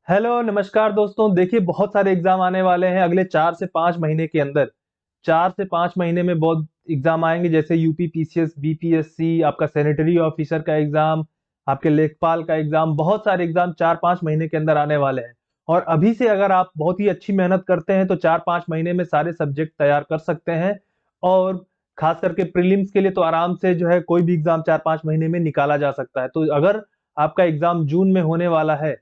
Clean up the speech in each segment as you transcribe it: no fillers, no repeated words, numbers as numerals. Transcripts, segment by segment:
Hello नमस्कार दोस्तों। देखिए बहुत सारे एग्जाम आने वाले हैं अगले 4 से 5 महीने के अंदर। 4 से 5 महीने में बहुत एग्जाम आएंगे, जैसे यूपी पीसीएस, बीपीएससी, आपका सैनिटरी ऑफिसर का एग्जाम, आपके लेखपाल का एग्जाम। बहुत सारे एग्जाम 4-5 महीने के अंदर आने वाले हैं। और अभी से अगर आप बहुत ही अच्छी मेहनत करते हैं तो 4-5 महीने में सारे सब्जेक्ट तैयार कर सकते हैं। और खास करके प्रीलिम्स के लिए तो आराम से जो है कोई भी एग्जाम 4-5 महीने में निकाला जा सकता है। तो अगर आपका एग्जाम जून में होने वाला है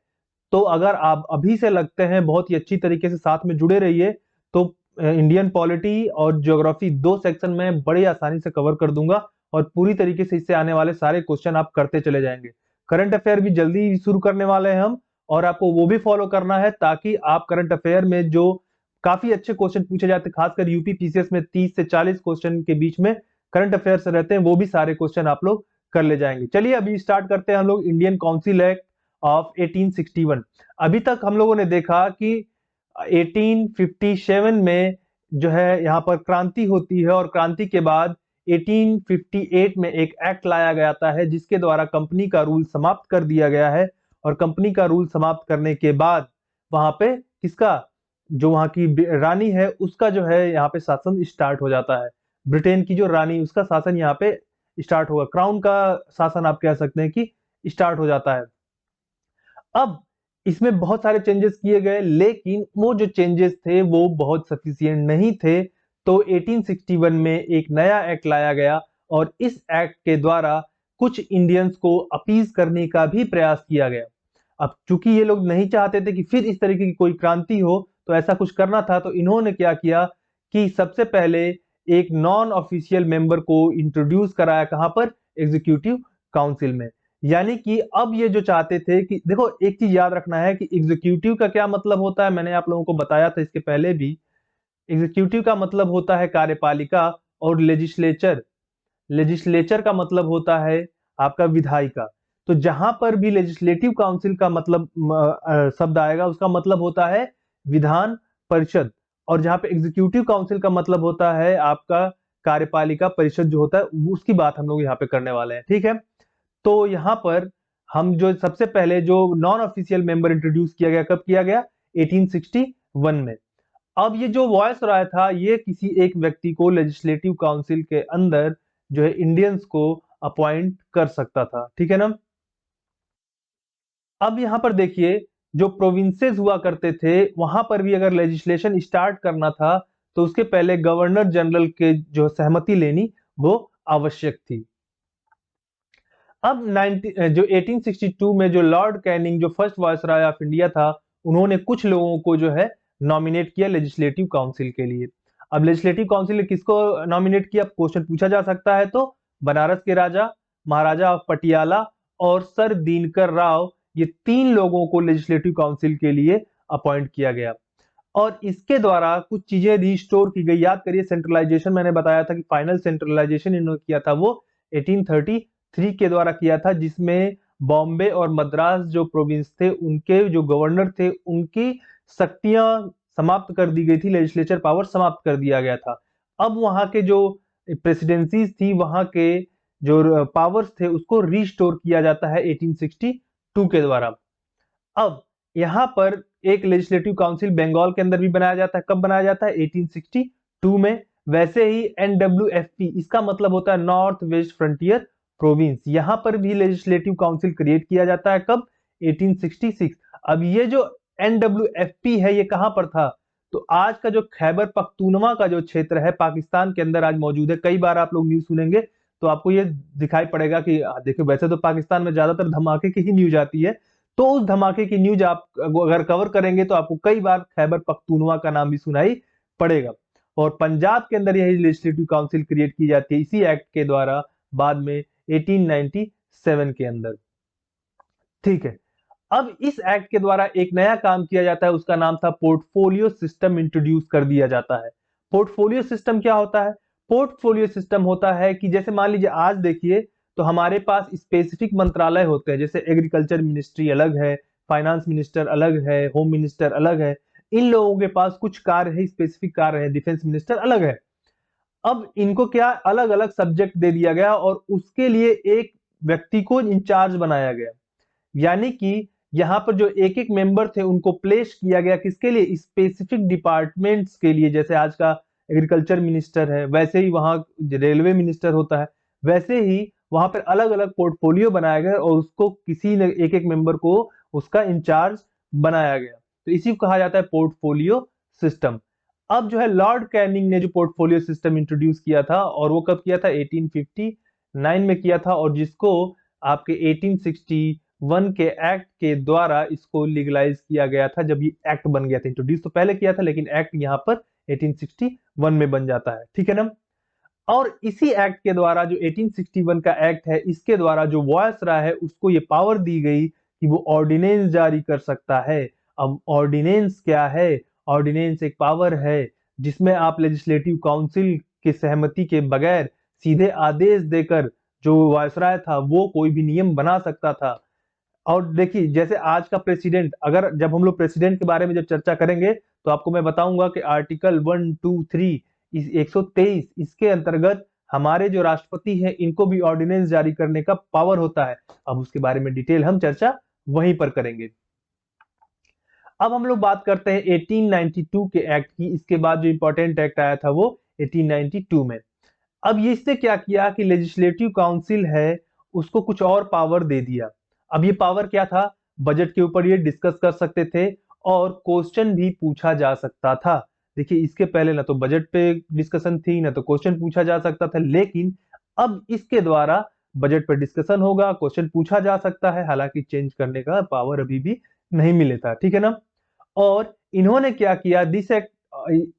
तो अगर आप अभी से लगते हैं बहुत ही अच्छी तरीके से साथ में जुड़े रहिए, तो इंडियन पॉलिटी और ज्योग्राफी 2 सेक्शन में बड़ी आसानी से कवर कर दूंगा और पूरी तरीके से इससे आने वाले सारे क्वेश्चन आप करते चले जाएंगे। करंट अफेयर भी जल्दी शुरू करने वाले हैं हम, और आपको वो भी फॉलो करना है ताकि आप करंट अफेयर में जो काफी अच्छे क्वेश्चन पूछे जाते हैं, खासकर यूपी पीसीएस में 30 से 40 क्वेश्चन के बीच में करंट अफेयर्स रहते हैं, वो भी सारे क्वेश्चन आप लोग कर ले जाएंगे। चलिए अभी स्टार्ट करते हैं हम लोग इंडियन काउंसिल एक्ट ऑफ 1861। अभी तक हम लोगों ने देखा कि 1857 में जो है यहाँ पर क्रांति होती है, और क्रांति के बाद 1858 में एक एक्ट लाया गया है जिसके द्वारा कंपनी का रूल समाप्त कर दिया गया है। और कंपनी का रूल समाप्त करने के बाद वहां पे किसका, जो वहां की रानी है उसका जो है यहाँ पे शासन स्टार्ट हो जाता है। ब्रिटेन की जो रानी, उसका शासन यहाँ पे स्टार्ट होगा, क्राउन का शासन आप कह सकते हैं कि स्टार्ट हो जाता है। अब इसमें बहुत सारे चेंजेस किए गए, लेकिन वो जो चेंजेस थे वो बहुत सफिशिएंट नहीं थे। तो 1861 में एक नया एक्ट लाया गया, और इस एक्ट के द्वारा कुछ इंडियंस को अपीज करने का भी प्रयास किया गया। अब चूंकि ये लोग नहीं चाहते थे कि फिर इस तरीके की कोई क्रांति हो, तो ऐसा कुछ करना था, तो इन्होंने क्या किया कि सबसे पहले एक नॉन ऑफिशियल मेंबर को इंट्रोड्यूस कराया। कहां पर? एग्जीक्यूटिव काउंसिल में। यानी कि अब ये जो चाहते थे कि देखो, एक चीज याद रखना है कि एग्जीक्यूटिव का क्या मतलब होता है, मैंने आप लोगों को बताया था इसके पहले भी। एग्जीक्यूटिव का मतलब होता है कार्यपालिका, और लेजिस्लेचर, लेजिस्लेचर का मतलब होता है आपका विधायिका। तो जहां पर भी लेजिस्लेटिव काउंसिल का मतलब शब्द आएगा, उसका मतलब होता है विधान परिषद। और जहां पे एग्जीक्यूटिव काउंसिल का मतलब होता है आपका कार्यपालिका परिषद जो होता है, उसकी बात हम लोग यहाँ पे करने वाले हैं। ठीक है, तो यहां पर हम जो सबसे पहले जो नॉन ऑफिशियल मेंबर इंट्रोड्यूस किया गया, कब किया गया? 1861 में। अब ये जो वॉइस रॉय था, ये किसी एक व्यक्ति को लेजिस्लेटिव काउंसिल के अंदर जो है इंडियंस को अपॉइंट कर सकता था। ठीक है ना। अब यहां पर देखिए, जो प्रोविंसेस हुआ करते थे वहां पर भी अगर लेजिस्लेशन स्टार्ट करना था तो उसके पहले गवर्नर जनरल के जो सहमति लेनी वो आवश्यक थी। अब 1862 में जो लॉर्ड कैनिंग, जो फर्स्ट वायसराय ऑफ इंडिया था, उन्होंने कुछ लोगों को जो है नॉमिनेट किया लेजिस्लेटिव काउंसिल के लिए। अब लेजिस्लेटिव काउंसिल ने किसको नॉमिनेट किया, क्वेश्चन पूछा जा सकता है। तो बनारस के राजा, महाराजा ऑफ पटियाला और सर दीनकर राव, ये 3 लोगों को लेजिस्लेटिव काउंसिल के लिए अपॉइंट किया गया। और इसके द्वारा कुछ चीजें रिस्टोर की गई। याद करिए, सेंट्रलाइजेशन मैंने बताया था कि फाइनल सेंट्रलाइजेशन इन्होंने किया था वो 1833 के द्वारा किया था, जिसमें बॉम्बे और मद्रास जो प्रोविंस थे उनके जो गवर्नर थे उनकी शक्तियां समाप्त कर दी गई थी, लेजिस्लेचर पावर समाप्त कर दिया गया था। अब वहां के जो प्रेसिडेंसीज थी, वहां के जो पावर्स थे उसको रिस्टोर किया जाता है 1862 के द्वारा। अब यहां पर एक लेजिस्लेटिव काउंसिल बंगाल के अंदर भी बनाया जाता है। कब बनाया जाता है? 1862 में। वैसे ही एनडब्ल्यूएफपी, इसका मतलब होता है नॉर्थ वेस्ट फ्रंटियर प्रोविंस, यहां पर भी लेजिस्लेटिव काउंसिल क्रिएट किया जाता है। कब? 1866। अब ये जो एनडब्ल्यूएफपी है, ये कहां पर था? तो आज का जो खैबर पख्तूनवा का जो क्षेत्र है पाकिस्तान के अंदर आज मौजूद है। कई बार आप लोग न्यूज सुनेंगे तो आपको ये दिखाई पड़ेगा कि देखिए, वैसे तो पाकिस्तान में ज्यादातर धमाके की ही न्यूज आती है, तो उस धमाके की न्यूज आप अगर कवर करेंगे तो आपको कई बार खैबर पख्तूनवा का नाम भी सुनाई पड़ेगा। और पंजाब के अंदर यही लेजिस्लेटिव काउंसिल क्रिएट की जाती है इसी एक्ट के द्वारा, बाद में 1897 के अंदर। ठीक है, अब इस एक्ट के द्वारा एक नया काम किया जाता है, उसका नाम था पोर्टफोलियो सिस्टम इंट्रोड्यूस कर दिया जाता है। पोर्टफोलियो सिस्टम क्या होता है? पोर्टफोलियो सिस्टम होता है कि जैसे मान लीजिए आज देखिए, तो हमारे पास स्पेसिफिक मंत्रालय होते हैं, जैसे एग्रीकल्चर मिनिस्ट्री अलग है, फाइनेंस मिनिस्टर अलग है, होम मिनिस्टर अलग है। इन लोगों के पास कुछ कार्य है, स्पेसिफिक कार्य है, डिफेंस मिनिस्टर अलग है। अब इनको क्या अलग अलग सब्जेक्ट दे दिया गया और उसके लिए एक व्यक्ति को इंचार्ज बनाया गया। यानी कि यहाँ पर जो एक एक मेंबर थे उनको प्लेस किया गया किसके लिए, स्पेसिफिक डिपार्टमेंट्स के लिए। जैसे आज का एग्रीकल्चर मिनिस्टर है, वैसे ही वहाँ रेलवे मिनिस्टर होता है, वैसे ही वहां पर अलग अलग पोर्टफोलियो बनाया गया और उसको किसी ने एक एक मेंबर को उसका इंचार्ज बनाया गया। तो इसी को कहा जाता है पोर्टफोलियो सिस्टम। अब जो है लॉर्ड कैनिंग ने जो पोर्टफोलियो सिस्टम इंट्रोड्यूस किया था, और वो कब किया था, 1859 में किया था, और जिसको आपके 1861 के एक्ट के द्वारा इसको लीगलाइज किया गया था। जब ये एक्ट बन गया था, इंट्रोड्यूस तो पहले किया था लेकिन एक्ट यहाँ पर 1861 में बन जाता है, ठीक है ना। और इसी एक्ट के द्वारा, जो 1861 का एक्ट है, इसके द्वारा जो वायसराय है उसको ये पावर दी गई कि वो ऑर्डिनेंस जारी कर सकता है। अब ऑर्डिनेंस क्या है, ऑर्डिनेंस एक पावर है जिसमें आप लेजिस्लेटिव काउंसिल की सहमति के बगैर सीधे आदेश देकर जो वायसराय था वो कोई भी नियम बना सकता था। और देखिए जैसे आज का प्रेसिडेंट, अगर जब हम लोग प्रेसिडेंट के बारे में जब चर्चा करेंगे तो आपको मैं बताऊंगा कि आर्टिकल 123 इस 123 इसके अंतर्गत हमारे जो राष्ट्रपति हैं इनको भी ऑर्डिनेंस जारी करने का पावर होता है। अब उसके बारे में डिटेल हम चर्चा वहीं पर करेंगे। अब हम लोग बात करते हैं 1892 के एक्ट की। इसके बाद जो इंपॉर्टेंट एक्ट आया था वो 1892 में। अब ये इससे क्या किया कि लेजिस्लेटिव काउंसिल है उसको कुछ और पावर दे दिया। अब ये पावर क्या था, बजट के ऊपर ये डिस्कस कर सकते थे और क्वेश्चन भी पूछा जा सकता था। देखिए इसके पहले ना तो बजट पे डिस्कशन थी ना तो क्वेश्चन पूछा जा सकता था, लेकिन अब इसके द्वारा बजट पर डिस्कशन होगा, क्वेश्चन पूछा जा सकता है, हालांकि चेंज करने का पावर अभी भी नहीं मिले था, ठीक है ना। और इन्होंने क्या किया, this act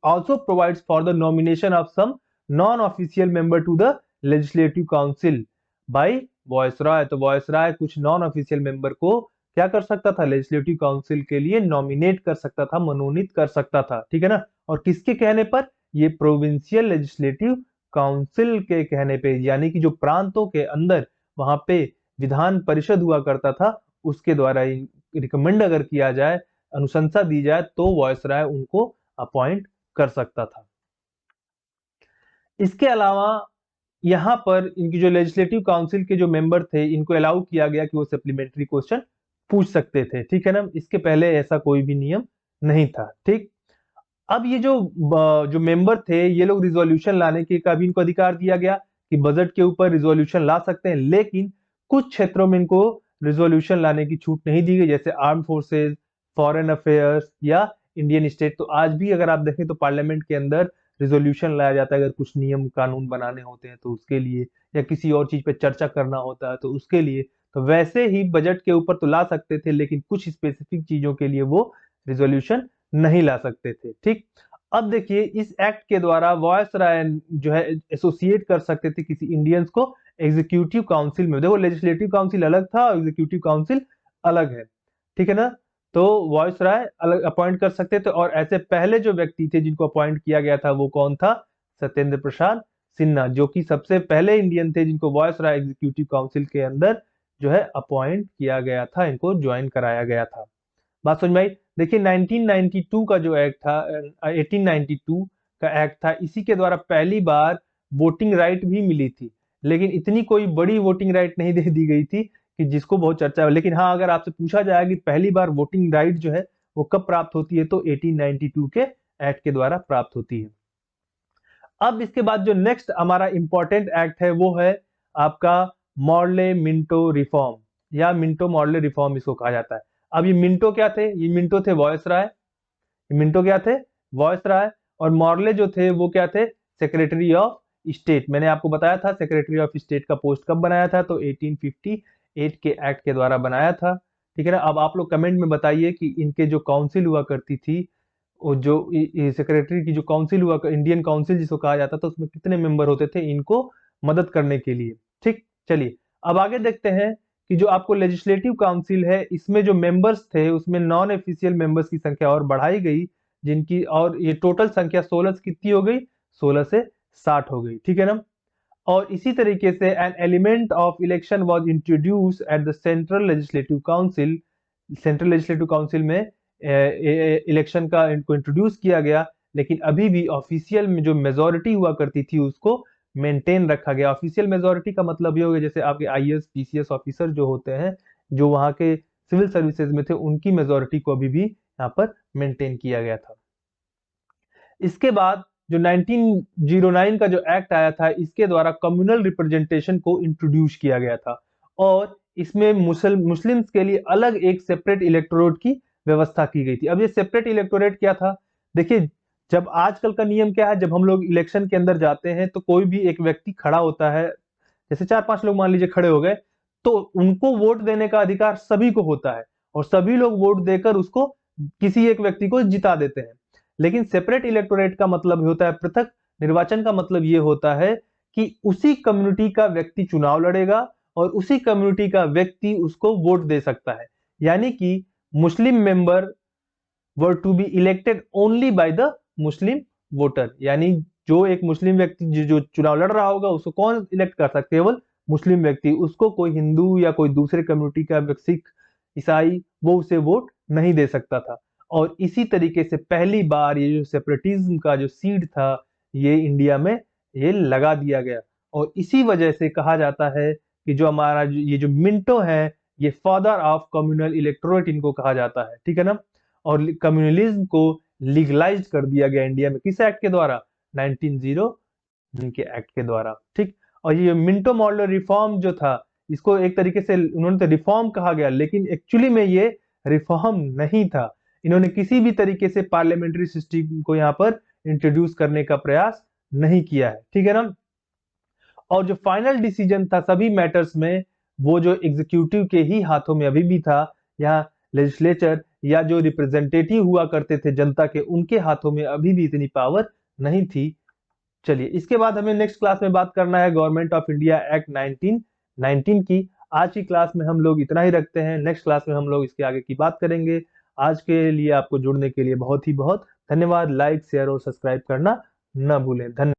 also provides for the nomination of some non official member to the legislative council by viceroy. तो वॉयसराय कुछ नॉन ऑफिशियल मेंबर को क्या कर सकता था, लेजिस्लेटिव काउंसिल के लिए नॉमिनेट कर सकता था, मनोनीत कर सकता था, ठीक है ना। और किसके कहने पर, ये प्रोविंशियल लेजिस्लेटिव काउंसिल के कहने पे, यानी कि जो प्रांतों के अंदर वहां पे विधान परिषद हुआ करता था उसके द्वारा रिकमेंड अगर किया जाए, अनुशंसा दी जाए, तो वॉयसराय उनको अपॉइंट कर सकता था। इसके अलावा यहां पर इनकी जो लेजिस्लेटिव काउंसिल के जो मेंबर थे इनको अलाउ किया गया कि वो सप्लीमेंट्री क्वेश्चन पूछ सकते थे, ठीक है ना। इसके पहले ऐसा कोई भी नियम नहीं था, ठीक। अब ये जो मेंबर थे ये लोग रिजोल्यूशन लाने के का भी इनको अधिकार दिया गया कि बजट के ऊपर रिजोल्यूशन ला सकते हैं, लेकिन कुछ क्षेत्रों में इनको रिजोल्यूशन लाने की छूट नहीं दी गई, जैसे आर्म फोर्सेस, फॉरेन अफेयर्स या इंडियन स्टेट। तो आज भी अगर आप देखें तो पार्लियामेंट के अंदर रिजोल्यूशन लाया जाता है अगर कुछ नियम कानून बनाने होते हैं तो उसके लिए, या किसी और चीज पे चर्चा करना होता है तो उसके लिए। तो वैसे ही बजट के ऊपर तो ला सकते थे, लेकिन कुछ स्पेसिफिक चीजों के लिए वो रिजोल्यूशन नहीं ला सकते थे, ठीक। अब देखिए इस एक्ट के द्वारा वॉयसराय जो है एसोसिएट कर सकते थे किसी इंडियंस को एग्जीक्यूटिव काउंसिल में। देखो लेजिस्लेटिव काउंसिल अलग था और एग्जीक्यूटिव काउंसिल अलग है, ठीक है ना। तो वॉयसराय अलग अपॉइंट कर सकते थे, और ऐसे पहले जो व्यक्ति थे जिनको अपॉइंट किया गया था वो कौन था, सत्येंद्र प्रसाद सिन्हा, जो कि सबसे पहले इंडियन थे जिनको वॉयसराय एग्जीक्यूटिव काउंसिल के अंदर जो है अपॉइंट किया गया था, इनको ज्वाइन कराया गया था। बात समझ में आई। देखिए 1992 का जो एक्ट था, 1892 का एक्ट था, इसी के द्वारा पहली बार वोटिंग राइट भी मिली थी, लेकिन इतनी कोई बड़ी वोटिंग राइट नहीं दे दी गई थी कि जिसको बहुत चर्चा हो। लेकिन हाँ, अगर आपसे पूछा जाए कि पहली बार वोटिंग राइट जो है वो कब प्राप्त होती है, तो 1892 के एक्ट के द्वारा प्राप्त होती है। अब इसके बाद जो नेक्स्ट हमारा इंपॉर्टेंट एक्ट है वो है आपका मॉर्ले मिंटो रिफॉर्म, या मिंटो मॉर्ले रिफॉर्म इसको कहा जाता है। अब ये मिंटो क्या थे, ये मिंटो थे वॉयसराय, मिंटो क्या थे, वॉयसराय। और मॉर्ले जो थे वो क्या थे, सेक्रेटरी ऑफ स्टेट। मैंने आपको बताया था सेक्रेटरी ऑफ स्टेट का पोस्ट कब बनाया था, तो 1858 के एक्ट के द्वारा बनाया था, ठीक है ना। अब आप लोग कमेंट में बताइए कि इनके जो काउंसिल हुआ करती थी, वो जो सेक्रेटरी की जो काउंसिल हुआ, इंडियन काउंसिल जिसको कहा जाता था, उसमें कितने मेंबर होते थे इनको मदद करने के लिए, ठीक। चलिए अब आगे देखते हैं कि जो आपको लेजिस्लेटिव काउंसिल है इसमें जो मेंबर्स थे उसमें नॉन ऑफिशियल मेंबर्स की संख्या और बढ़ाई गई, जिनकी, और ये टोटल संख्या 16 से कितनी हो गई, 16 से 60 हो गई, ठीक है ना। और इसी तरीके से an element of election was introduce at the central legislative council. Central legislative council में इलेक्शन का इनको इंट्रोड्यूस किया गया, लेकिन अभी भी ऑफिशियल में जो मेजोरिटी हुआ करती थी उसको मेंटेन रखा गया। ऑफिशियल मेजोरिटी का मतलब ये हो गया जैसे आपके आईएएस पीसीएस ऑफिसर जो होते हैं, जो वहाँ के सिविल सर्विसेज में थे उनकी मेजोरिटी को अभी भी यहाँ पर मेंटेन किया गया था। इसके बाद जो 1909 का जो एक्ट आया था, इसके द्वारा कम्युनल रिप्रेजेंटेशन को इंट्रोड्यूस किया गया था और इसमें मुस्लिम्स के लिए अलग एक सेपरेट इलेक्टोरेट की व्यवस्था की गई थी। अब ये सेपरेट इलेक्टोरेट क्या था? देखिए, जब आजकल का नियम क्या है, जब हम लोग इलेक्शन के अंदर जाते हैं तो कोई भी एक व्यक्ति खड़ा होता है, जैसे 4-5 लोग मान लीजिए खड़े हो गए, तो उनको वोट देने का अधिकार सभी को होता है और सभी लोग वोट देकर उसको किसी एक व्यक्ति को जिता देते हैं। लेकिन सेपरेट इलेक्टोरेट का मतलब होता है पृथक निर्वाचन का मतलब ये होता है कि उसी कम्युनिटी का व्यक्ति चुनाव लड़ेगा और उसी कम्युनिटी का व्यक्ति उसको वोट दे सकता है। यानी कि Muslim member were to be elected only by the Muslim voter, यानी जो एक मुस्लिम व्यक्ति जो चुनाव लड़ रहा होगा उसको कौन इलेक्ट कर सकते? केवल मुस्लिम व्यक्ति, उसको कोई हिंदू या कोई दूसरे कम्युनिटी का, सिख, ईसाई, वो उसे वोट नहीं दे सकता था। और इसी तरीके से पहली बार ये जो सेपरेटिज्म का जो सीड था, ये इंडिया में ये लगा दिया गया और इसी वजह से कहा जाता है कि जो हमारा ये जो मिंटो है, ये फादर ऑफ कम्युनल इलेक्टोरेट इनको कहा जाता है, ठीक है ना। और कम्युनलिज्म को लीगलाइज कर दिया गया इंडिया में, किस एक्ट के द्वारा? 1909 के एक्ट के द्वारा, ठीक। और ये मिंटो मॉडल रिफॉर्म जो था, इसको एक तरीके से उन्होंने तो रिफॉर्म कहा गया, लेकिन एक्चुअली में ये रिफॉर्म नहीं था। इन्होंने किसी भी तरीके से पार्लियामेंट्री सिस्टम को यहाँ पर इंट्रोड्यूस करने का प्रयास नहीं किया है, ठीक है ना। और जो फाइनल डिसीजन था सभी मैटर्स में, वो जो एग्जीक्यूटिव के ही हाथों में अभी भी था। यहाँ लेजिस्लेचर या जो रिप्रेजेंटेटिव हुआ करते थे जनता के, उनके हाथों में अभी भी इतनी पावर नहीं थी। चलिए, इसके बाद हमें नेक्स्ट क्लास में बात करना है गवर्नमेंट ऑफ इंडिया एक्ट 1919 की। आज की क्लास में हम लोग इतना ही रखते हैं, नेक्स्ट क्लास में हम लोग इसके आगे की बात करेंगे। आज के लिए आपको जुड़ने के लिए बहुत ही बहुत धन्यवाद। लाइक, शेयर और सब्सक्राइब करना न भूलें। धन्यवाद।